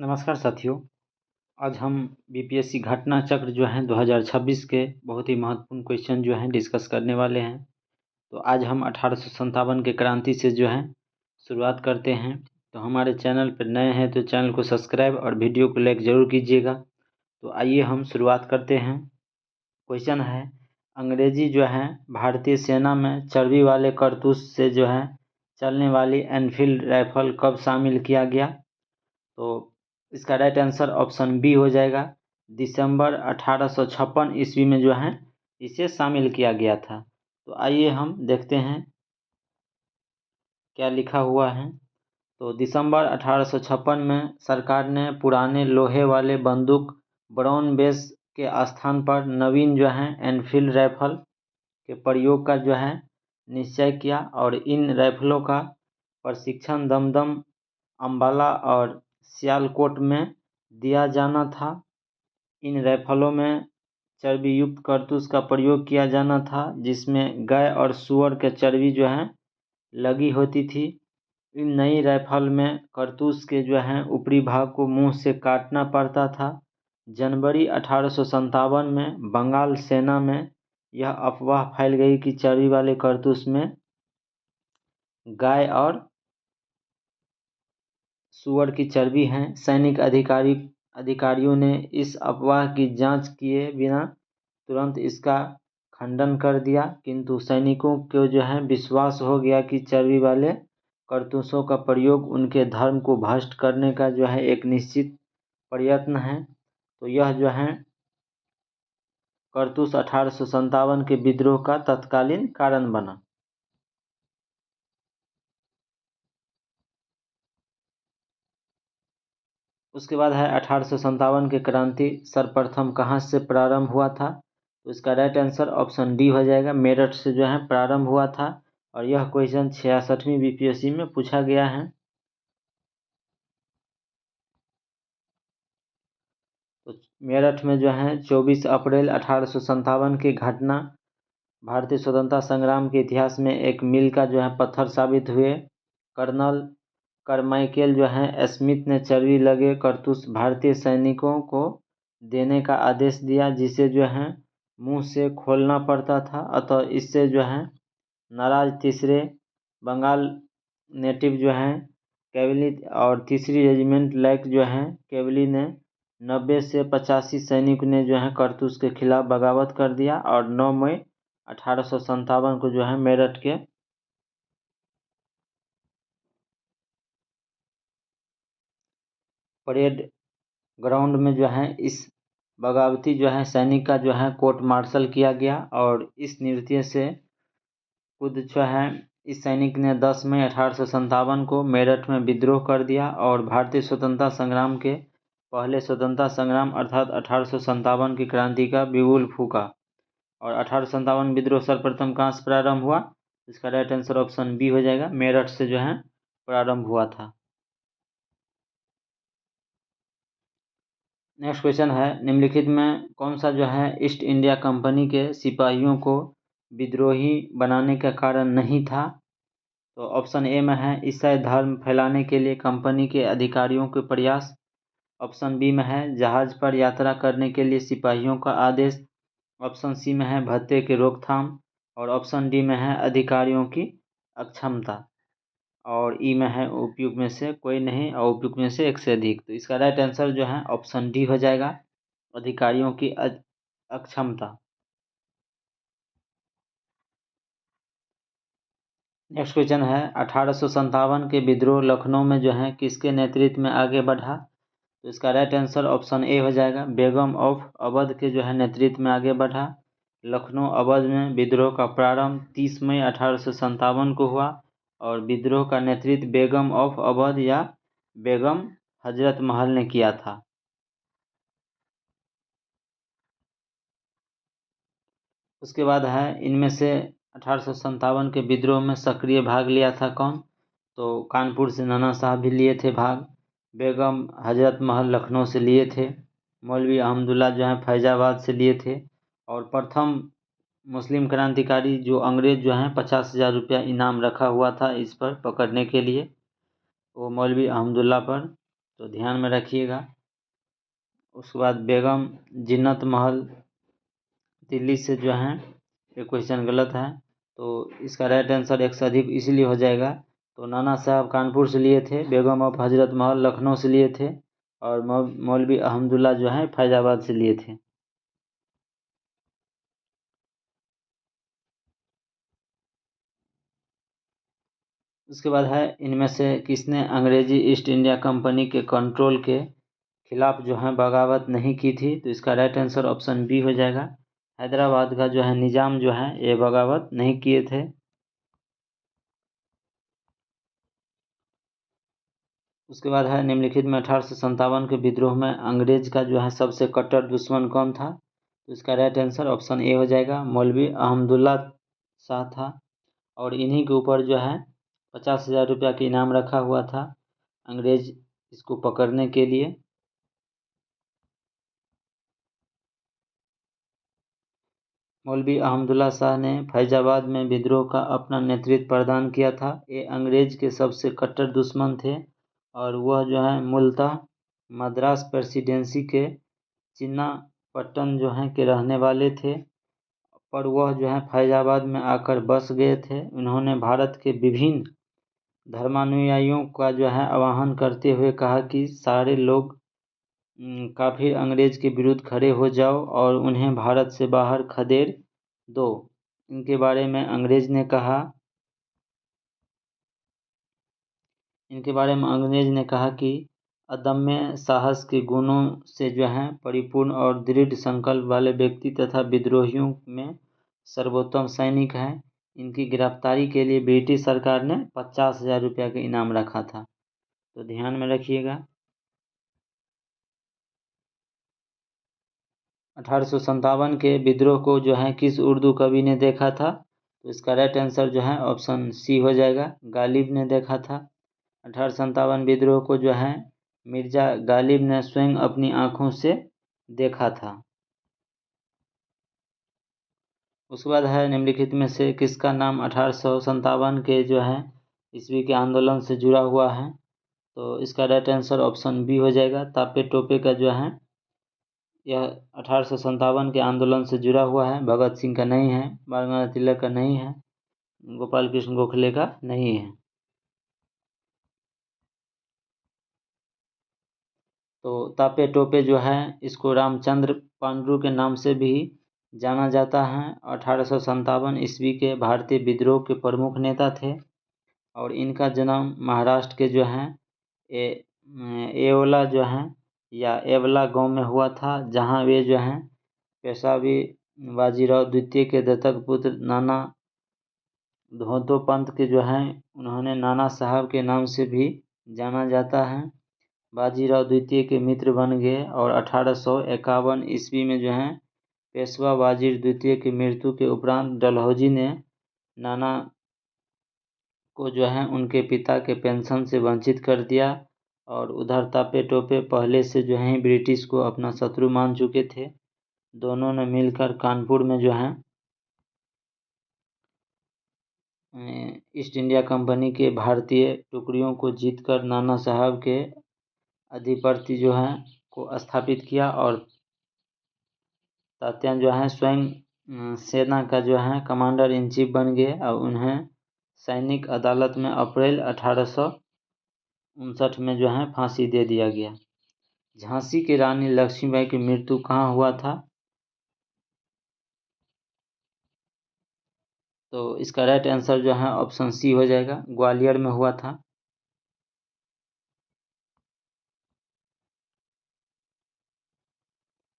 नमस्कार साथियों। आज हम बीपीएससी घटना चक्र जो है 2026 के बहुत ही महत्वपूर्ण क्वेश्चन जो हैं डिस्कस करने वाले हैं। तो आज हम 1857 के क्रांति से जो है शुरुआत करते हैं। तो हमारे चैनल पर नए हैं तो चैनल को सब्सक्राइब और वीडियो को लाइक ज़रूर कीजिएगा। तो आइए हम शुरुआत करते हैं। क्वेश्चन है, अंग्रेजी जो है भारतीय सेना में चर्बी वाले कारतूस से जो है चलने वाली एनफील्ड राइफल कब शामिल किया गया? तो इसका राइट आंसर ऑप्शन बी हो जाएगा। दिसंबर 1856 ईस्वी में जो है इसे शामिल किया गया था। तो आइए हम देखते हैं क्या लिखा हुआ है। तो दिसंबर 1856 में सरकार ने पुराने लोहे वाले बंदूक ब्राउन बेस के स्थान पर नवीन जो है एनफील्ड राइफल के प्रयोग का जो है निश्चय किया और इन राइफलों का प्रशिक्षण दमदम, अम्बाला और सियालकोट में दिया जाना था। इन राइफलों में चर्बी युक्त कारतूस का प्रयोग किया जाना था, जिसमें गाय और सूअर के चर्बी जो है लगी होती थी। इन नई राइफल में कारतूस के जो है ऊपरी भाग को मुंह से काटना पड़ता था। जनवरी 1857 में बंगाल सेना में यह अफवाह फैल गई कि चर्बी वाले कारतूस में गाय और सूअर की चर्बी है। सैनिक अधिकारियों ने इस अफवाह की जांच किए बिना तुरंत इसका खंडन कर दिया, किंतु सैनिकों को जो है विश्वास हो गया कि चर्बी वाले कारतूसों का प्रयोग उनके धर्म को भ्रष्ट करने का जो है एक निश्चित प्रयत्न है। तो यह जो है कारतूस 1857 के विद्रोह का तत्कालीन कारण बना। उसके बाद है 1857 के क्रांति सर्वप्रथम कहाँ से प्रारंभ हुआ था? तो इसका राइट आंसर ऑप्शन डी हो जाएगा। मेरठ से जो है प्रारंभ हुआ था और यह क्वेश्चन 66वीं बीपीएससी में पूछा गया है। तो मेरठ में जो है 24 अप्रैल 1857 की घटना भारतीय स्वतंत्रता संग्राम के इतिहास में एक मील का जो है पत्थर साबित हुए। कर्नल करमाइकेल जो है स्मिथ ने चर्बी लगे कारतूस भारतीय सैनिकों को देने का आदेश दिया, जिसे जो है मुंह से खोलना पड़ता था। अतः इससे जो है नाराज तीसरे बंगाल नेटिव जो है कैवली और तीसरी रेजिमेंट लैक जो है कैवली ने 90 से 85 सैनिक ने जो है कारतूस के खिलाफ बगावत कर दिया और 9 मई 1857 को जो है मेरठ के परेड ग्राउंड में जो है इस बगावती जो है सैनिक का जो है कोर्ट मार्शल किया गया और इस नृत्य से खुद जो है इस सैनिक ने 10 मई 1857 को मेरठ में विद्रोह कर दिया और भारतीय स्वतंत्रता संग्राम के पहले स्वतंत्रता संग्राम अर्थात 1857 की क्रांति का बिगुल फूका। और 1857 विद्रोह सर्वप्रथम कहाँ से प्रारंभ हुआ? इसका राइट आंसर ऑप्शन बी हो जाएगा। मेरठ से जो है प्रारंभ हुआ था। नेक्स्ट क्वेश्चन है, निम्नलिखित में कौन सा जो है ईस्ट इंडिया कंपनी के सिपाहियों को विद्रोही बनाने का कारण नहीं था? तो ऑप्शन ए में है ईसाई धर्म फैलाने के लिए कंपनी के अधिकारियों के प्रयास। ऑप्शन बी में है जहाज पर यात्रा करने के लिए सिपाहियों का आदेश। ऑप्शन सी में है भत्ते की रोकथाम और ऑप्शन डी में है अधिकारियों की अक्षमता और ई में है उपयुक्त में से कोई नहीं और उपयुक्त में से एक से अधिक। तो इसका राइट आंसर जो है ऑप्शन डी हो जाएगा, अधिकारियों की अक्षमता। नेक्स्ट क्वेश्चन है, 1857 के विद्रोह लखनऊ में जो है किसके नेतृत्व में आगे बढ़ा? तो इसका राइट आंसर ऑप्शन ए हो जाएगा, बेगम ऑफ अवध के जो है नेतृत्व में आगे बढ़ा। लखनऊ अवध में विद्रोह का प्रारंभ 30 मई 1857 को हुआ और विद्रोह का नेतृत्व बेगम ऑफ अवध या बेगम हजरत महल ने किया था। उसके बाद है इनमें से 1857 के विद्रोह में सक्रिय भाग लिया था कौन? तो कानपुर से नाना साहब भी लिए थे भाग, बेगम हजरत महल लखनऊ से लिए थे, मौलवी अहमदुल्ला जो है फैजाबाद से लिए थे और प्रथम मुस्लिम क्रांतिकारी जो अंग्रेज जो हैं 50,000 रुपया इनाम रखा हुआ था इस पर पकड़ने के लिए, वो मौलवी अहमदुल्ला पर तो ध्यान में रखिएगा। उसके बाद बेगम जिन्नत महल दिल्ली से जो है, ये क्वेश्चन गलत है। तो इसका राइट आंसर 1 से अधिक इसलिए हो जाएगा। तो नाना साहब कानपुर से लिए थे, बेगम ऑफ हजरत महल लखनऊ से लिए थे, और मौलवी अहमदुल्ला जो है फैजाबाद से लिए थे। उसके बाद है, इनमें से किसने अंग्रेजी ईस्ट इंडिया कंपनी के कंट्रोल के खिलाफ जो है बगावत नहीं की थी? तो इसका राइट आंसर ऑप्शन बी हो जाएगा। हैदराबाद का जो है निज़ाम जो है ये बगावत नहीं किए थे। उसके बाद है, निम्नलिखित में 1857 के विद्रोह में अंग्रेज का जो है सबसे कट्टर दुश्मन कौन था? तो इसका राइट आंसर ऑप्शन ए हो जाएगा, मौलवी अहमदुल्ला शाह था। और इन्हीं के ऊपर जो है 50,000 रुपया का इनाम रखा हुआ था अंग्रेज इसको पकड़ने के लिए। मौलवी अहमदुल्ला शाह ने फैजाबाद में विद्रोह का अपना नेतृत्व प्रदान किया था। ये अंग्रेज के सबसे कट्टर दुश्मन थे और वह जो है मूलतः मद्रास प्रेसिडेंसी के चिन्नापट्टन जो है के रहने वाले थे, पर वह जो है फैजाबाद में आकर बस गए थे। उन्होंने भारत के विभिन्न धर्मानुयायियों का जो है आह्वान करते हुए कहा कि सारे लोग काफिर अंग्रेज के विरुद्ध खड़े हो जाओ और उन्हें भारत से बाहर खदेड़ दो। इनके बारे में अंग्रेज ने कहा कि अदम्य साहस के गुणों से जो है परिपूर्ण और दृढ़ संकल्प वाले व्यक्ति तथा विद्रोहियों में सर्वोत्तम सैनिक हैं। इनकी गिरफ्तारी के लिए ब्रिटिश सरकार ने 50,000 रुपया का इनाम रखा था। तो ध्यान में रखिएगा। 1857 के विद्रोह को जो है किस उर्दू कवि ने देखा था? तो इसका राइट आंसर जो है ऑप्शन सी हो जाएगा, गालिब ने देखा था। 1857 विद्रोह को जो है मिर्जा गालिब ने स्वयं अपनी आंखों से देखा था। उसके बाद है, निम्नलिखित में से किसका नाम 1857 के जो है ईस्वी के आंदोलन से जुड़ा हुआ है? तो इसका राइट आंसर ऑप्शन बी हो जाएगा, तापे टोपे का जो है यह 1857 के आंदोलन से जुड़ा हुआ है। भगत सिंह का नहीं है, बाल गंगाधर तिलक का नहीं है, गोपाल कृष्ण गोखले का नहीं है। तो तापे टोपे जो है इसको रामचंद्र पांडु के नाम से भी जाना जाता है। 1857 ईस्वी के भारतीय विद्रोह के प्रमुख नेता थे और इनका जन्म महाराष्ट्र के जो है एवला जो है या एवला गांव में हुआ था, जहां वे जो हैं पेशवाई बाजीराव द्वितीय के दत्तक पुत्र नाना धोतो पंत के जो हैं उन्होंने नाना साहब के नाम से भी जाना जाता है। बाजीराव द्वितीय के मित्र बन गए और 1851 ईस्वी में जो है पेशवा बाजीर द्वितीय की मृत्यु के उपरांत डलहौजी ने नाना को जो है उनके पिता के पेंशन से वंचित कर दिया। और उधर तापे टोपे पहले से जो है ब्रिटिश को अपना शत्रु मान चुके थे। दोनों ने मिलकर कानपुर में जो है ईस्ट इंडिया कंपनी के भारतीय टुकड़ियों को जीतकर नाना साहब के आधिपत्य जो है को स्थापित किया और तात्या जो है स्वयं सेना का जो है कमांडर इन चीफ बन गए और उन्हें सैनिक अदालत में अप्रैल 1859 में जो है फांसी दे दिया गया। झांसी की रानी लक्ष्मीबाई की मृत्यु कहाँ हुआ था? तो इसका राइट आंसर जो है ऑप्शन सी हो जाएगा, ग्वालियर में हुआ था।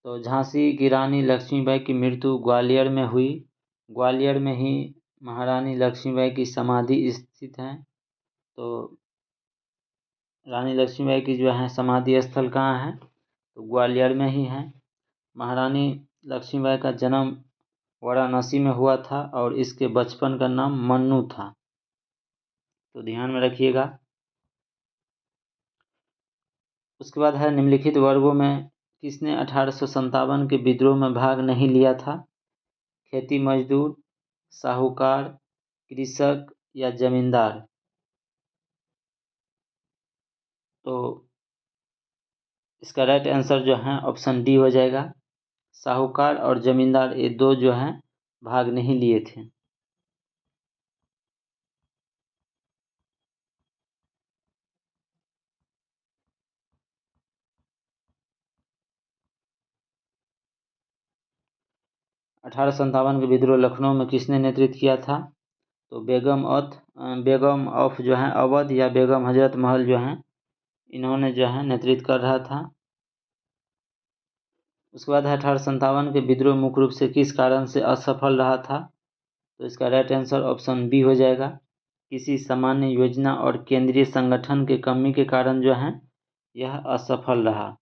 तो झांसी की रानी लक्ष्मीबाई की मृत्यु ग्वालियर में हुई। ग्वालियर में ही महारानी लक्ष्मीबाई की समाधि स्थित है। तो रानी लक्ष्मीबाई की जो है समाधि स्थल कहाँ है? तो ग्वालियर में ही है। महारानी लक्ष्मीबाई का जन्म वाराणसी में हुआ था और इसके बचपन का नाम मन्नू था। तो ध्यान में रखिएगा। उसके बाद है, निम्नलिखित वर्गों में किसने 1857 के विद्रोह में भाग नहीं लिया था? खेती मजदूर, साहूकार, कृषक या जमींदार? तो इसका राइट आंसर जो है ऑप्शन डी हो जाएगा। साहूकार और जमींदार ये दो जो हैं भाग नहीं लिए थे। अठारह के विद्रोह लखनऊ में किसने नेतृत्व किया था? तो बेगम ऑफ जो है अवध या बेगम हजरत महल जो हैं इन्होंने जो है नेतृत्व कर रहा था। उसके बाद है 1857 के विद्रोह मुख्य रूप से किस कारण से असफल रहा था? तो इसका राइट आंसर ऑप्शन बी हो जाएगा। किसी सामान्य योजना और केंद्रीय संगठन के कमी के कारण जो है यह असफल रहा।